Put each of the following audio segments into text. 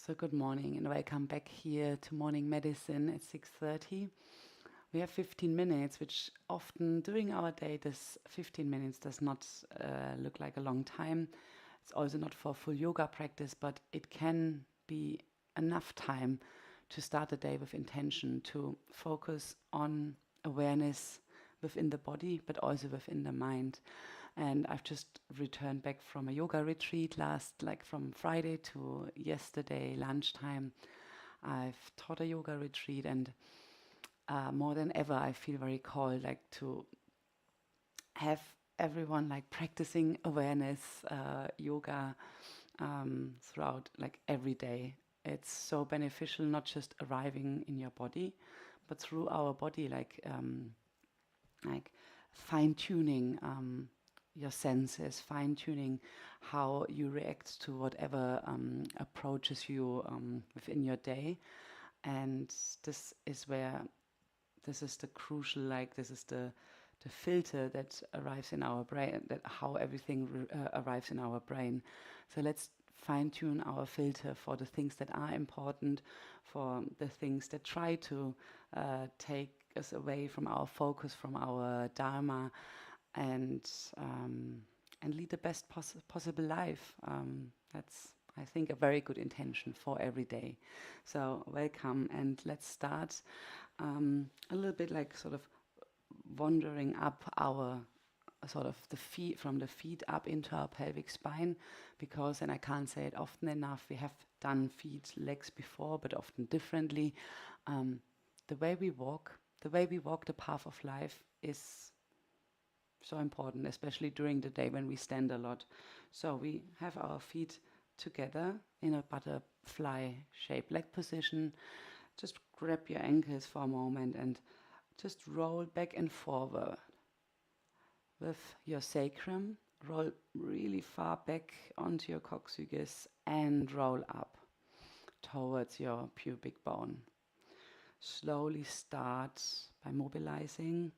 So good morning and welcome back here to morning medicine at 6:30. We have 15 minutes, which often during our day, this 15 minutes does not look like a long time. It's also not for full yoga practice, but it can be enough time to start the day with intention, to focus on awareness within the body, but also within the mind. And I've just returned back from a yoga retreat from Friday to yesterday lunchtime. I've taught a yoga retreat, and more than ever, I feel very called, to have everyone practicing awareness yoga throughout, every day. It's so beneficial, not just arriving in your body, but through our body, fine tuning your senses, fine tuning how you react to whatever approaches you within your day. And this is the crucial, this is the filter that arrives in our brain, that how everything arrives in our brain. So let's fine tune our filter for the things that are important, for the things that try to take us away from our focus, from our dharma, and lead the best possible life. That's, I think, a very good intention for every day. So welcome, and let's start a little bit wandering up our the feet, from the feet up into our pelvic spine, because, and I can't say it often enough, we have done feet, legs before, but often differently. The way we walk the path of life is so important, especially during the day when we stand a lot. So we have our feet together in a butterfly shaped leg position. Just grab your ankles for a moment and just roll back and forward with your sacrum. Roll really far back onto your coccyx and roll up towards your pubic bone. Slowly start by mobilizing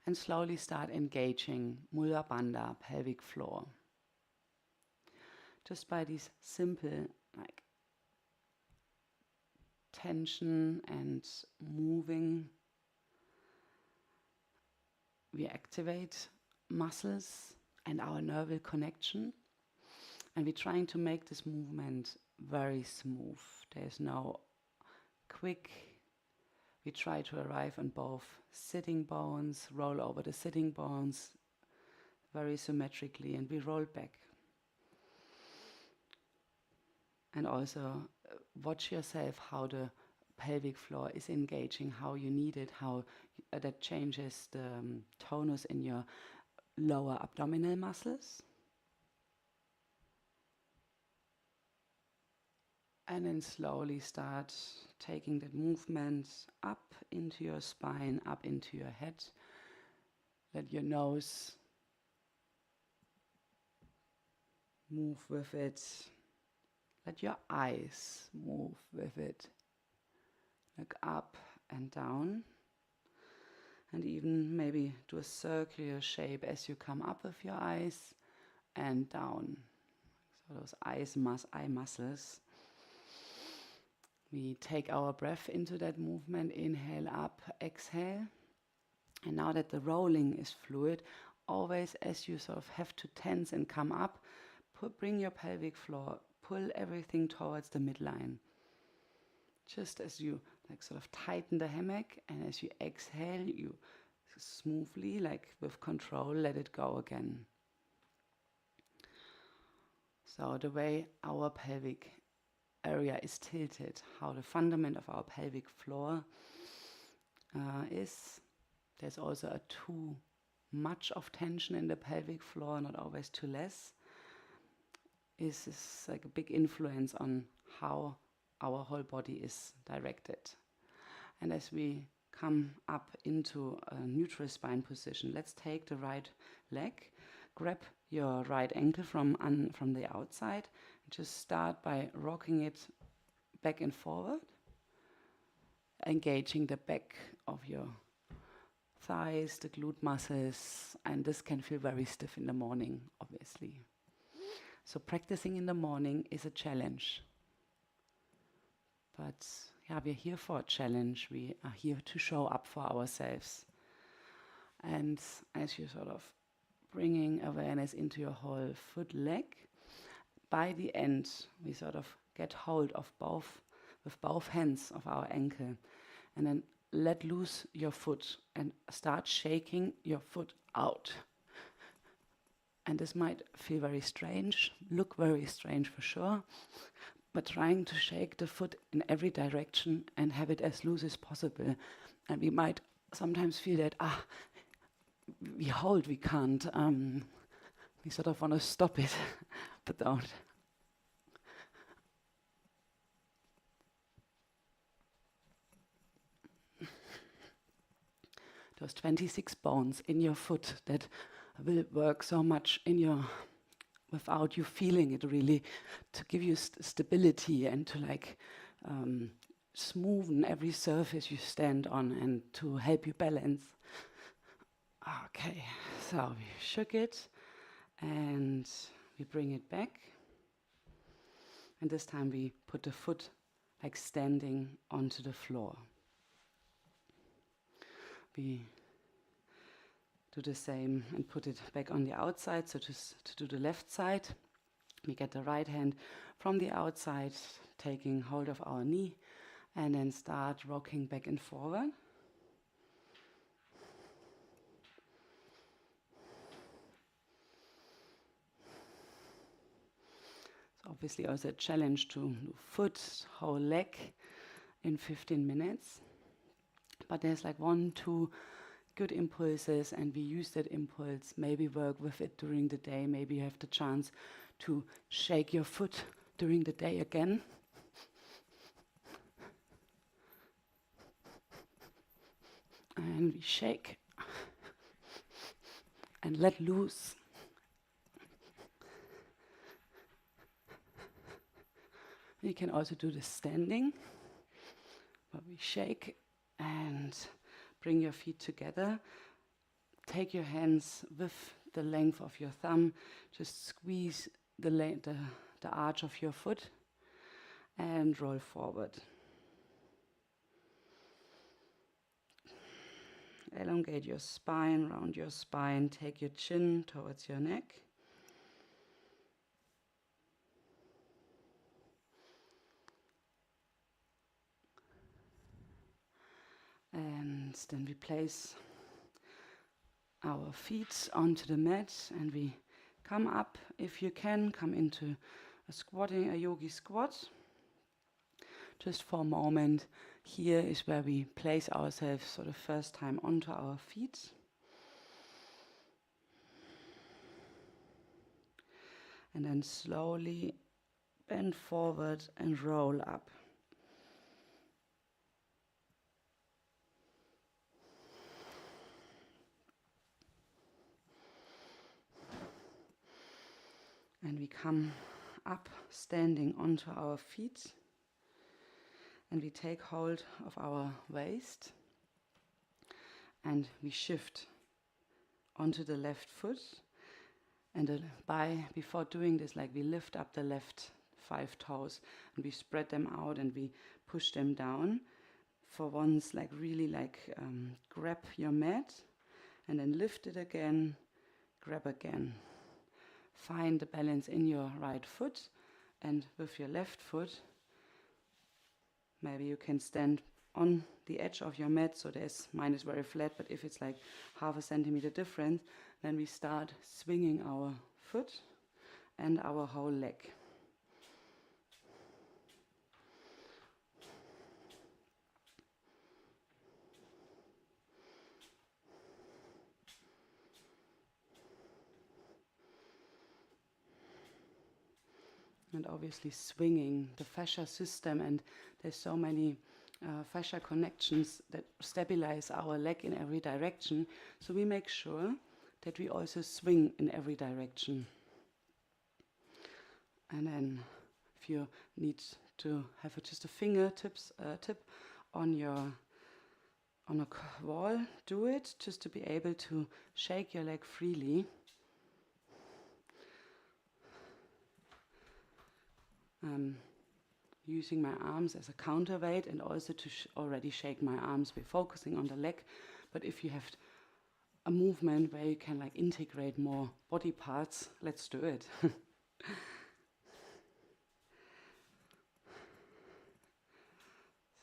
and slowly start engaging Mula Bandha, pelvic floor. Just by these simple tension and moving, we activate muscles and our nerval connection, and we're trying to make this movement very smooth. There's no quick. We try to arrive on both sitting bones, roll over the sitting bones very symmetrically, and we roll back. And also watch yourself how the pelvic floor is engaging, how you need it, how that changes the tonus in your lower abdominal muscles. And then slowly start taking that movement up into your spine, up into your head. Let your nose move with it. Let your eyes move with it. Look up and down. And even maybe do a circular shape as you come up with your eyes and down. So those eye muscles. We take our breath into that movement, inhale up, exhale. And now that the rolling is fluid, always as you have to tense and come up, bring your pelvic floor, pull everything towards the midline. Just as you tighten the hammock, and as you exhale, you smoothly, with control, let it go again. So the way our pelvic area is tilted, how the fundament of our pelvic floor is. There's also a too much of tension in the pelvic floor, not always too less. Is a big influence on how our whole body is directed. And as we come up into a neutral spine position, let's take the right leg, grab your right ankle from the outside. Just start by rocking it back and forward, engaging the back of your thighs, the glute muscles, and this can feel very stiff in the morning, obviously. So practicing in the morning is a challenge. But yeah, we're here for a challenge. We are here to show up for ourselves. And as you're sort of bringing awareness into your whole foot leg, by the end, we sort of get hold of with both hands of our ankle, and then let loose your foot and start shaking your foot out. And this might feel very strange, look very strange for sure, but trying to shake the foot in every direction and have it as loose as possible. And we might sometimes feel that, we hold, we can't. We sort of want to stop it, but don't. Those 26 bones in your foot that will work so much without you feeling it really, to give you stability and to smoothen every surface you stand on and to help you balance. Okay, so we shook it and we bring it back. And this time we put the foot like standing onto the floor. We do the same and put it back on the outside. So to do the left side, we get the right hand from the outside, taking hold of our knee, and then start rocking back and forward. So obviously also a challenge to do foot, whole leg in 15 minutes. But there's like 1-2 good impulses, and we use that impulse, maybe work with it during the day. Maybe you have the chance to shake your foot during the day again. And we shake and let loose. You can also do this standing, but we shake and bring your feet together. Take your hands with the length of your thumb. Just squeeze the arch of your foot and roll forward. Elongate your spine, round your spine. Take your chin towards your neck. And then we place our feet onto the mat and we come up. If you can, come into a yogi squat. Just for a moment, here is where we place ourselves for the first time onto our feet. And then slowly bend forward and roll up. And we come up, standing onto our feet. And we take hold of our waist. And we shift onto the left foot. And before doing this, we lift up the left 5 toes. And we spread them out and we push them down. For once, grab your mat. And then lift it again, grab again. Find the balance in your right foot, and with your left foot, maybe you can stand on the edge of your mat, so mine is very flat, but if it's like 0.5 centimeter difference, then we start swinging our foot and our whole leg. And obviously swinging the fascia system, and there's so many fascia connections that stabilize our leg in every direction. So we make sure that we also swing in every direction. And then if you need to have just a fingertip on a wall, do it, just to be able to shake your leg freely. using my arms as a counterweight, and also to already shake my arms. We're focusing on the leg, but if you have a movement where you can like integrate more body parts, let's do it.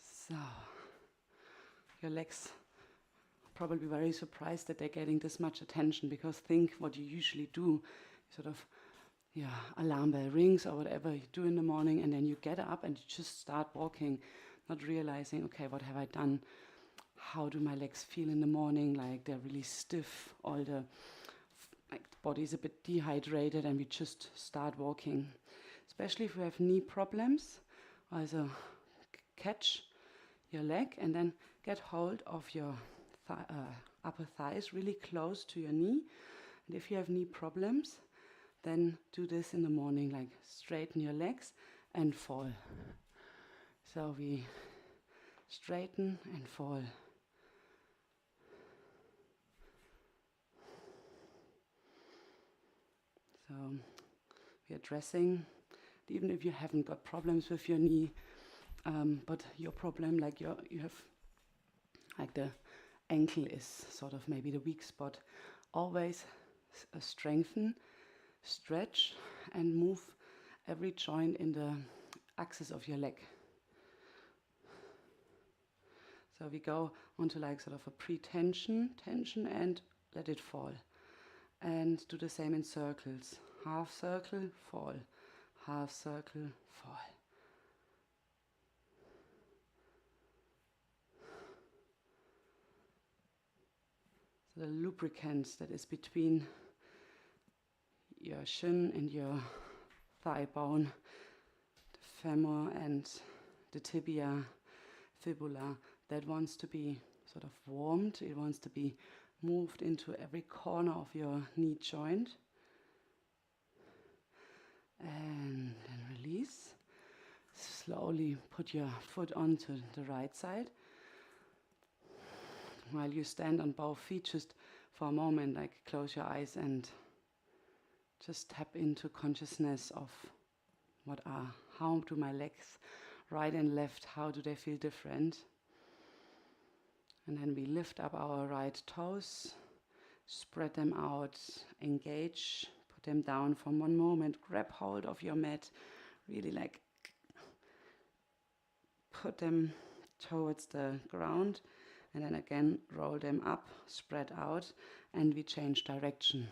So, your legs are probably very surprised that they're getting this much attention, because think what you usually do, sort of, alarm bell rings or whatever you do in the morning, and then you get up and you just start walking, not realizing, okay, what have I done? How do my legs feel in the morning? Like they're really stiff, all the body's a bit dehydrated, and we just start walking. Especially if you have knee problems, also catch your leg and then get hold of your upper thighs really close to your knee. And if you have knee problems, then do this in the morning, like straighten your legs and fall. So we straighten and fall. So we are addressing, even if you haven't got problems with your knee, but your problem, like you have, like the ankle is sort of maybe the weak spot. Always strengthen, stretch, and move every joint in the axis of your leg. So we go onto like sort of a pre-tension, tension, and let it fall. And do the same in circles. Half circle, fall. Half circle, fall. So the lubricant that is between your shin and your thigh bone, the femur and the tibia, fibula, that wants to be sort of warmed. It wants to be moved into every corner of your knee joint. And then release. Slowly put your foot onto the right side. While you stand on both feet, just for a moment, like close your eyes and just tap into consciousness of how do my legs, right and left, how do they feel different? And then we lift up our right toes, spread them out, engage, put them down for one moment, grab hold of your mat, really like put them towards the ground, and then again roll them up, spread out, and we change direction.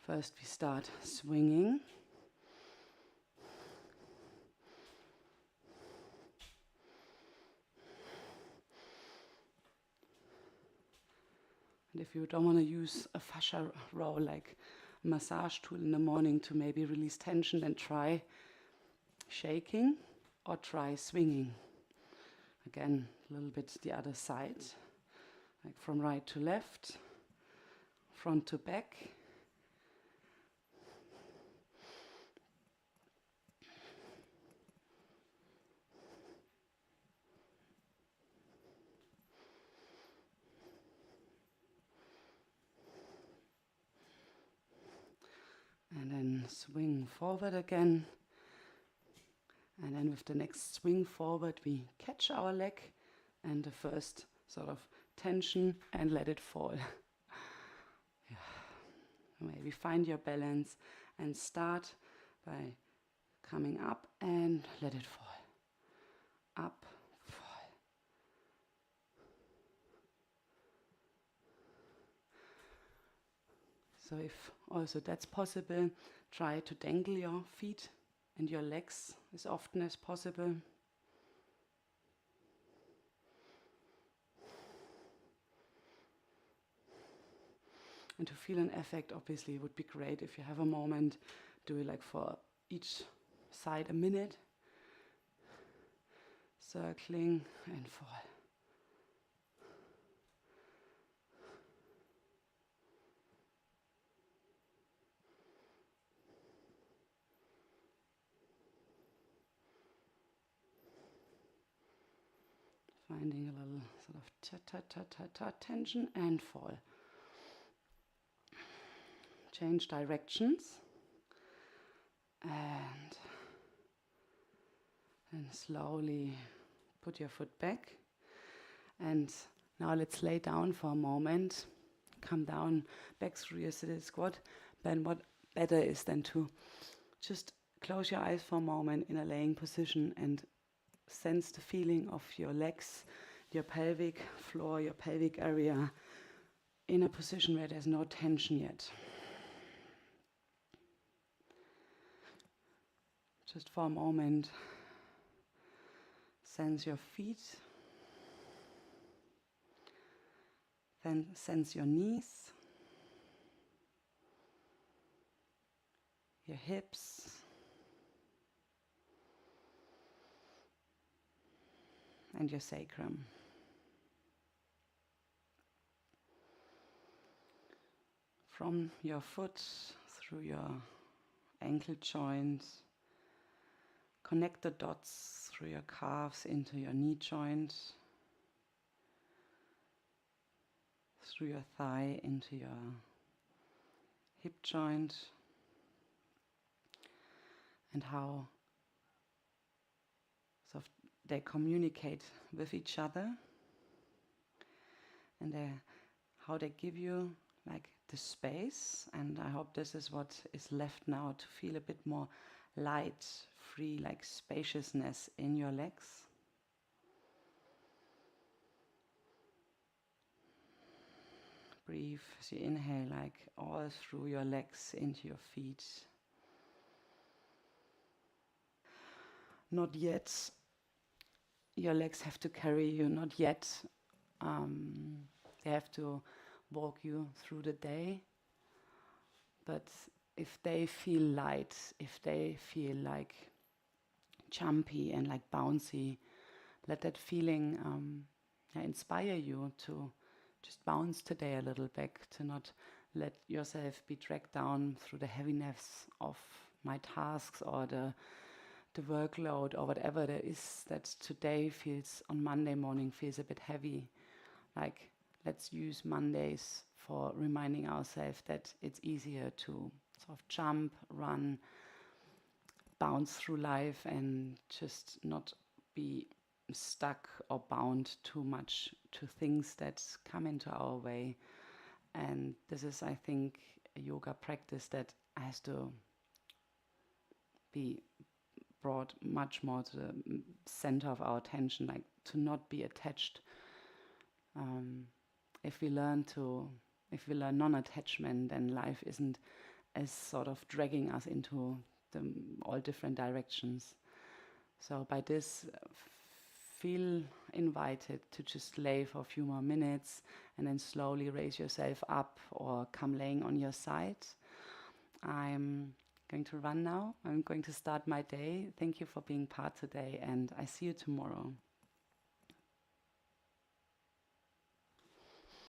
First we start swinging. And if you don't want to use a fascia roll, like a massage tool in the morning to maybe release tension, then try shaking or try swinging. Again, a little bit the other side, like from right to left, front to back. And then swing forward again. And then with the next swing forward, we catch our leg and the first sort of tension and let it fall. Maybe find your balance and start by coming up and let it fall. Up, fall. So if also that's possible, try to dangle your feet and your legs as often as possible. And to feel an effect, obviously, it would be great if you have a moment, do it like for each side a minute. Circling and fall. Finding a little sort of ta tension and fall. Change directions and And slowly put your foot back. And now let's lay down for a moment. Come down back through your seated squat. Then what better is than to just close your eyes for a moment in a laying position and sense the feeling of your legs, your pelvic floor, your pelvic area in a position where there's no tension yet. Just for a moment, sense your feet, then sense your knees, your hips, and your sacrum. From your foot through your ankle joints, connect the dots through your calves into your knee joint, through your thigh into your hip joint, and how they communicate with each other, and how they give you like the space. And I hope this is what is left now, to feel a bit more light, free, like spaciousness in your legs. Breathe as you inhale, like all through your legs into your feet. Not yet. Your legs have to carry you, not yet. They have to walk you through the day. But if they feel light, if they feel like jumpy and like bouncy, let that feeling inspire you to just bounce today a little back, to not let yourself be dragged down through the heaviness of my tasks or the workload or whatever there is that today feels, on Monday morning, feels a bit heavy. Like, let's use Mondays for reminding ourselves that it's easier to sort of jump, run, bounce through life and just not be stuck or bound too much to things that come into our way. And this is, I think, a yoga practice that has to be brought much more to the center of our attention, like to not be attached. If we learn non-attachment, then life isn't as sort of dragging us into all different directions. So by this, feel invited to just lay for a few more minutes and then slowly raise yourself up or come laying on your side. I'm going to run now. I'm going to start my day. Thank you for being part today, and I see you tomorrow.